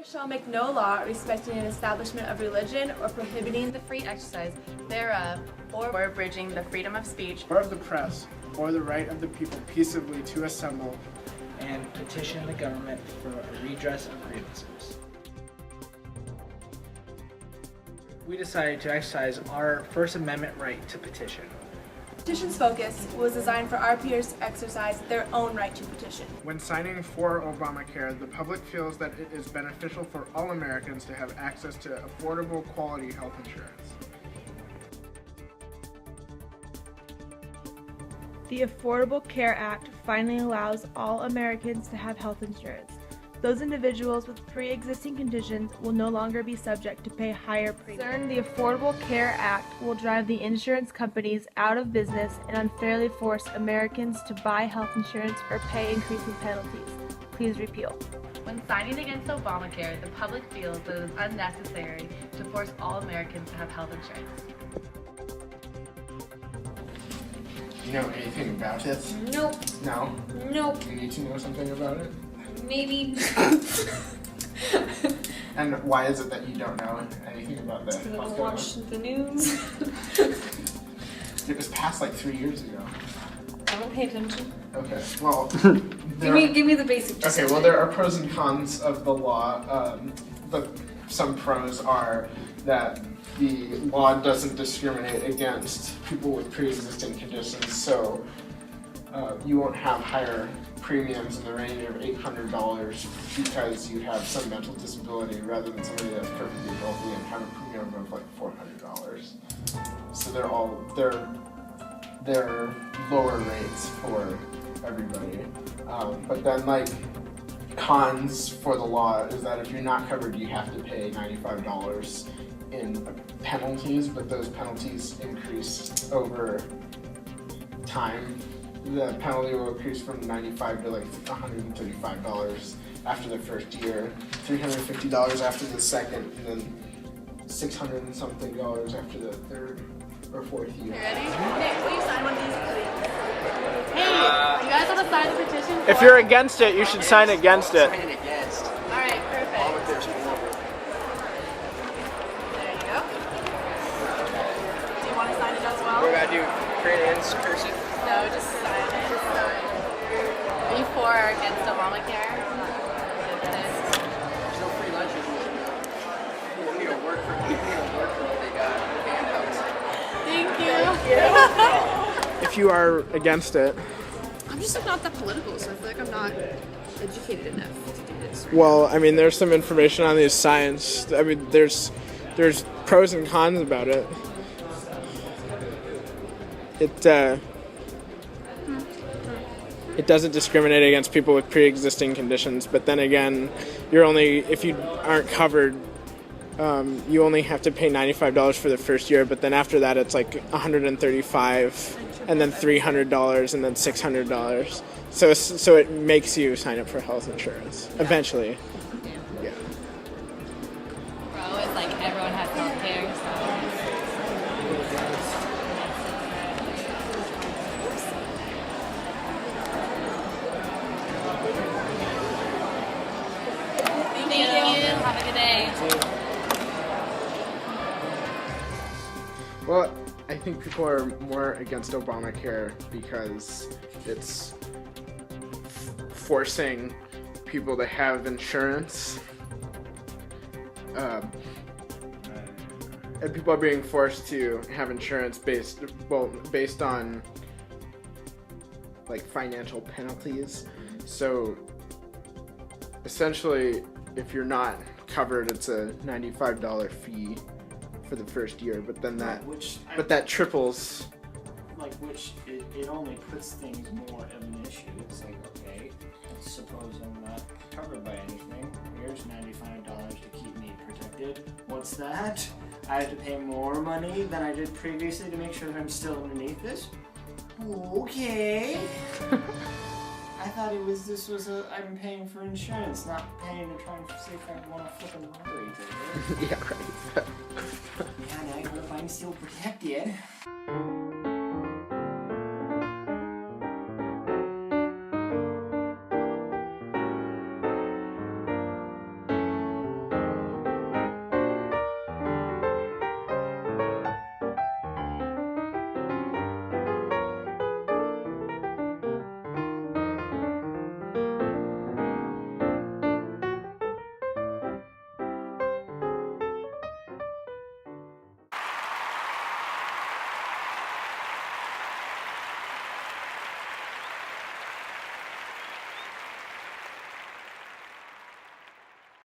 shall make no law respecting an establishment of religion or prohibiting the free exercise thereof, or abridging the freedom of speech, or of the press, or the right of the people peaceably to assemble and petition the government for a redress of grievances. We decided to exercise our First Amendment right to petition. Petition's focus was designed for our peers to exercise their own right to petition. When signing for Obamacare, the public feels that it is beneficial for all Americans to have access to affordable, quality health insurance. The Affordable Care Act finally allows all Americans to have health insurance. Those individuals with pre-existing conditions will no longer be subject to pay higher premiums. The Affordable Care Act will drive the insurance companies out of business and unfairly force Americans to buy health insurance or pay increasing penalties. Please repeal. When signing against Obamacare, the public feels that it is unnecessary to force all Americans to have health insurance. You know anything about it? Nope. No? Nope. You need to know something about it? Maybe. And why is it that you don't know anything about that? I don't watch the news. It was passed like 3 years ago. I don't pay attention. Okay, well, Give me the basic. Okay, well, there are pros and cons of the law. Some pros are that the law doesn't discriminate against people with pre-existing conditions, so you won't have higher premiums in the range of $800 because you have some mental disability rather than somebody that's perfectly healthy and have a premium of like $400. So they're lower rates for everybody. But then like cons for the law is that if you're not covered, you have to pay $95 in penalties, but those penalties increase over time. The penalty will increase from $95 to like $135 after the first year, $350 after the second, and then $600 and something after the third or fourth year. You ready? Nick, will you sign one of these, please? Hey, you guys want to sign the petition? If you're against it, you should sign against it. All right, perfect. There you go. Do you want to sign it as well? What do I do? Print and cursive? No, just sign it. Just sign. Are you for or against Obamacare? There's no free lunches. People need to work for what they got. Thank you. If you are against it, I'm just not that political, so I feel like I'm not educated enough to do this. well, I mean, there's some information on these signs. I mean, there's pros and cons about it. It doesn't discriminate against people with pre-existing conditions, but then again, if you aren't covered, you only have to pay $95 for the first year, but then after that it's like $135 and then $300 and then $600. So it makes you sign up for health insurance eventually. Yeah. Pro is like everyone has health care, so. Thank you. Have a good day. Well, I think people are more against Obamacare because it's forcing people to have insurance. And people are being forced to have insurance based on like financial penalties. So essentially, if you're not covered, it's a $95 fee for the first year, but then that triples. It only puts things more of an issue. It's like, okay, suppose I'm not covered by anything. Here's $95 to keep me protected. What's that? I have to pay more money than I did previously to make sure that I'm still underneath this? Okay. I thought I'm paying for insurance, not paying to try and see if I want to flip a lottery ticket. Yeah, right. And I hope I'm still protected.